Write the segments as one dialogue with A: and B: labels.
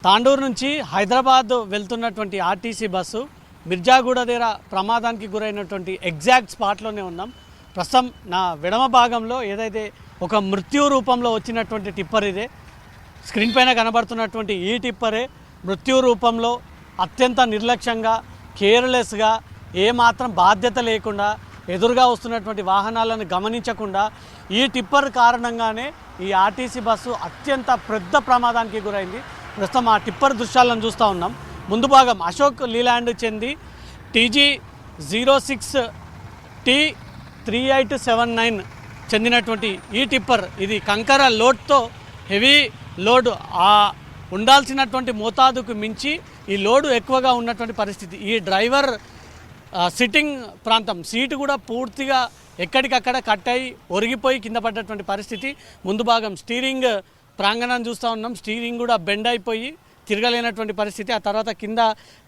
A: తాండూరు నుంచి హైదరాబాద్ వెళ్తున్నటువంటి RTC bus Mirzaguda దగ్గర ప్రమాదానికి గురైనటువంటి ఎగ్జాక్ట్ స్పాట్లోనే ఉన్నాం. ప్రస్తుతం నా విడమ భాగంలో ఏదైతే ఒక మృత్యు రూపంలో వచ్చినటువంటి టిప్పర్ ఇదే. స్క్రీన్ పైన కనబడుతున్నటువంటి ఈ టిప్పరే మృత్యు రూపంలో అత్యంత నిర్లక్ష్యంగా, కేర్లెస్గా, ఏమాత్రం బాధ్యత లేకుండా ఎదురుగా వస్తున్నటువంటి వాహనాలను గమనించకుండా ఈ టిప్పర్ కారణంగానే ఈ ఆర్టీసీ బస్సు అత్యంత పెద్ద ప్రమాదానికి గురైంది. ప్రస్తుతం ఆ టిప్పర్ దృశ్యాలను చూస్తూ ఉన్నాం. ముందు భాగం అశోక్ లీలాండ్ చెంది TG06 T3879 చెందినటువంటి ఈ టిప్పర్ ఇది కంకర లోడ్తో హెవీ లోడ్ ఉండాల్సినటువంటి మోతాదుకు మించి ఈ లోడు ఎక్కువగా ఉన్నటువంటి పరిస్థితి. ఈ డ్రైవర్ సిట్టింగ్ ప్రాంతం సీటు కూడా పూర్తిగా ఎక్కడికక్కడ కట్ అయి ఒరిగిపోయి కింద పడ్డటువంటి పరిస్థితి. ముందు భాగం స్టీరింగ్ ప్రాంగణాన్ని చూస్తూ ఉన్నాం. స్టీరింగ్ కూడా బెండ్ అయిపోయి తిరగలేనటువంటి పరిస్థితి. ఆ తర్వాత కింద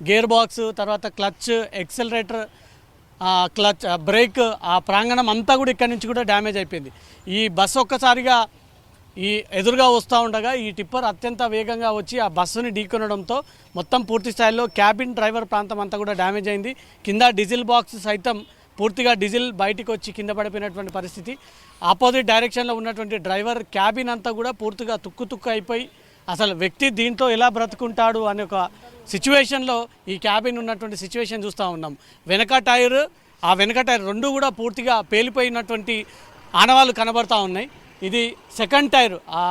A: గేర్ బాక్స్, తర్వాత క్లచ్, ఎక్సెలరేటర్, క్లచ్, బ్రేక్, ఆ ప్రాంగణం అంతా కూడా ఇక్కడి నుంచి కూడా డ్యామేజ్ అయిపోయింది. ఈ బస్సు ఒక్కసారిగా ఈ ఎదురుగా వస్తూ ఉండగా ఈ టిప్పర్ అత్యంత వేగంగా వచ్చి ఆ బస్సుని ఢీకొనడంతో మొత్తం పూర్తి స్థాయిలో క్యాబిన్ డ్రైవర్ ప్రాంతం అంతా కూడా డ్యామేజ్ అయింది. కింద డీజిల్ బాక్స్ సైతం పూర్తిగా డీజిల్ బయటికి వచ్చి కింద పడిపోయినటువంటి పరిస్థితి. ఆపోజిట్ డైరెక్షన్లో ఉన్నటువంటి డ్రైవర్ క్యాబిన్ అంతా కూడా పూర్తిగా తుక్కు అయిపోయి అసలు వ్యక్తి దీంట్లో ఎలా బ్రతుకుంటాడు అనే ఒక సిచ్యువేషన్లో ఈ క్యాబిన్ ఉన్నటువంటి సిచ్యువేషన్ చూస్తూ ఉన్నాం. వెనక టైర్ రెండు కూడా పూర్తిగా పేలిపోయినటువంటి ఆనవాళ్ళు కనబడతా ఉన్నాయి. ఇది సెకండ్ టైర్, ఆ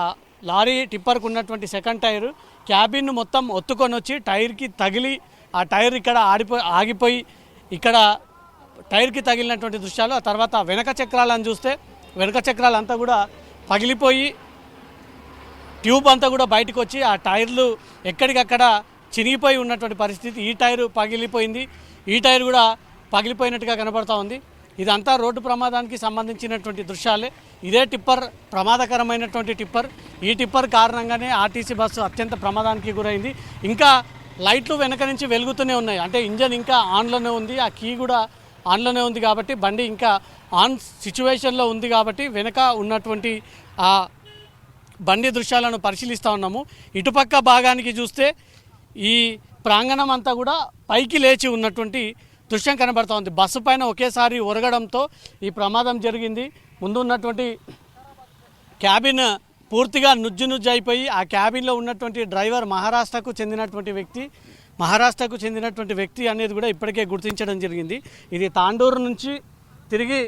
A: లారీ టిప్పర్కు ఉన్నటువంటి సెకండ్ టైర్ క్యాబిన్ మొత్తం ఒత్తుకొని వచ్చి టైర్కి తగిలి ఆ టైర్ ఇక్కడ ఆగిపోయి ఇక్కడ టైర్కి తగిలినటువంటి దృశ్యాలు. ఆ తర్వాత వెనక చక్రాలను చూస్తే వెనక చక్రాలంతా కూడా పగిలిపోయి ట్యూబ్ అంతా కూడా బయటకు వచ్చి ఆ టైర్లు ఎక్కడికక్కడ చినిగిపోయి ఉన్నటువంటి పరిస్థితి. ఈ టైరు పగిలిపోయింది, ఈ టైర్ కూడా పగిలిపోయినట్టుగా కనబడతా ఉంది. ఇదంతా రోడ్డు ప్రమాదానికి సంబంధించినటువంటి దృశ్యాలే. ఇదే టిప్పర్ ప్రమాదకరమైనటువంటి టిప్పర్. ఈ టిప్పర్ కారణంగానే ఆర్టీసీ బస్సు అత్యంత ప్రమాదానికి గురైంది. ఇంకా లైట్లు వెనక నుంచి వెలుగుతూనే ఉన్నాయి, అంటే ఇంజన్ ఇంకా ఆన్లోనే ఉంది, ఆ కీ కూడా ఆన్లోనే ఉంది కాబట్టి బండి ఇంకా ఆన్ సిచ్యువేషన్లో ఉంది కాబట్టి వెనక ఉన్నటువంటి ఆ బండి దృశ్యాలను పరిశీలిస్తూ ఉన్నాము. ఇటుపక్క భాగానికి చూస్తే ఈ ప్రాంగణం అంతా కూడా పైకి లేచి ఉన్నటువంటి దృశ్యం కనబడుతూ ఉంది. బస్సు పైన ఒకేసారి ఒరగడంతో ఈ ప్రమాదం జరిగింది. ముందు ఉన్నటువంటి క్యాబిన్ పూర్తిగా నుజ్జు అయిపోయి ఆ క్యాబిన్లో ఉన్నటువంటి డ్రైవర్ మహారాష్ట్రకు చెందినటువంటి వ్యక్తి అనేది కూడా ఇప్పటికే గుర్తించడం జరిగింది. ఇది తాండూరు నుంచి తిరిగి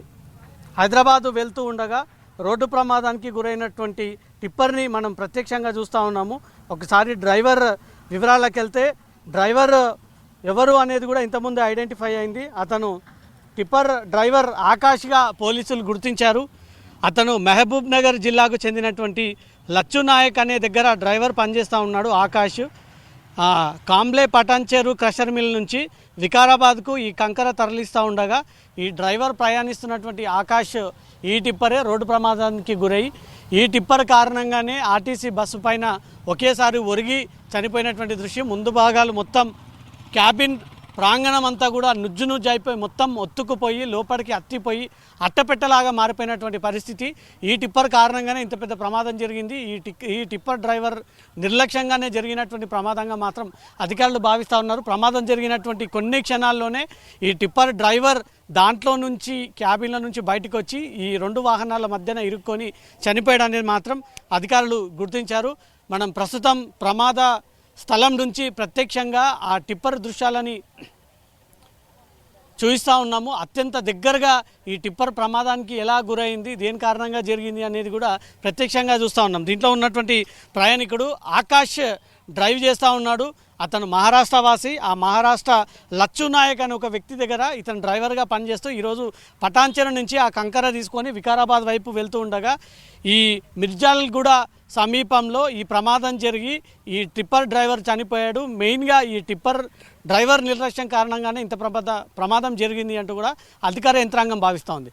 A: హైదరాబాదు వెళ్తూ ఉండగా రోడ్డు ప్రమాదానికి గురైనటువంటి టిప్పర్ని మనం ప్రత్యక్షంగా చూస్తూ ఉన్నాము. ఒకసారి డ్రైవర్ వివరాలకు వెళ్తే డ్రైవర్ ఎవరు అనేది కూడా ఇంతకుముందు ఐడెంటిఫై అయింది. అతను టిప్పర్ డ్రైవర్ ఆకాష్గా పోలీసులు గుర్తించారు. అతను మహబూబ్ నగర్ జిల్లాకు చెందినటువంటి లచ్చు నాయక్ అనే దగ్గర డ్రైవర్ పనిచేస్తూ ఉన్నాడు. ఆకాష్ కాంబ్లే పటాన్చేరు క్రషర్ మిల్ నుంచి వికారాబాద్కు ఈ కంకర తరలిస్తూ ఉండగా ఈ డ్రైవర్ ప్రయాణిస్తున్నటువంటి ఆకాష్ ఈ టిప్పరే రోడ్డు ప్రమాదానికి గురై ఈ టిప్పర్ కారణంగానే ఆర్టీసీ బస్సు పైన ఒకేసారి ఒరిగి చనిపోయినటువంటి దృశ్యం. ముందు భాగాలు మొత్తం క్యాబిన్ ప్రాంగణం అంతా కూడా నుజ్జు అయిపోయి మొత్తం ఒత్తుకుపోయి లోపలికి అత్తిపోయి అట్టపెట్టలాగా మారిపోయినటువంటి పరిస్థితి. ఈ టిప్పర్ కారణంగానే ఇంత పెద్ద ప్రమాదం జరిగింది. ఈ టిప్పర్ డ్రైవర్ నిర్లక్ష్యంగానే జరిగినటువంటి ప్రమాదంగా మాత్రం అధికారులు భావిస్తూ ఉన్నారు. ప్రమాదం జరిగినటువంటి కొన్ని క్షణాల్లోనే ఈ టిప్పర్ డ్రైవర్ దాంట్లో నుంచి క్యాబిన్ల నుంచి బయటకు వచ్చి ఈ రెండు వాహనాల మధ్యన ఇరుక్కొని చనిపోయాడు అనేది మాత్రం అధికారులు గుర్తించారు. మనం ప్రస్తుతం ప్రమాద స్థలం నుంచి ప్రత్యక్షంగా ఆ టిప్పర్ దృశ్యాలని చూపిస్తూ ఉన్నాము. అత్యంత దగ్గరగా ఈ టిప్పర్ ప్రమాదానికి ఎలా గురైంది, దేని కారణంగా జరిగింది అనేది కూడా ప్రత్యక్షంగా చూస్తూ ఉన్నాం. దీంట్లో ఉన్నటువంటి ప్రయాణికుడు ఆకాష్ డ్రైవ్ చేస్తూ ఉన్నాడు. అతను మహారాష్ట్ర వాసి. ఆ మహారాష్ట్ర లచ్చు నాయక్ అనే ఒక వ్యక్తి దగ్గర ఇతను డ్రైవర్గా పనిచేస్తూ ఈరోజు పటాన్చెరు నుంచి ఆ కంకర తీసుకొని వికారాబాద్ వైపు వెళ్తూ ఉండగా ఈ మిర్జాల్గూడ సమీపంలో ఈ ప్రమాదం జరిగి ఈ టిప్పర్ డ్రైవర్ చనిపోయాడు. మెయిన్గా ఈ టిప్పర్ డ్రైవర్ నిర్లక్ష్యం కారణంగానే ఇంత ప్రమాదం జరిగింది అంటూ కూడా అధికార యంత్రాంగం భావిస్తోంది.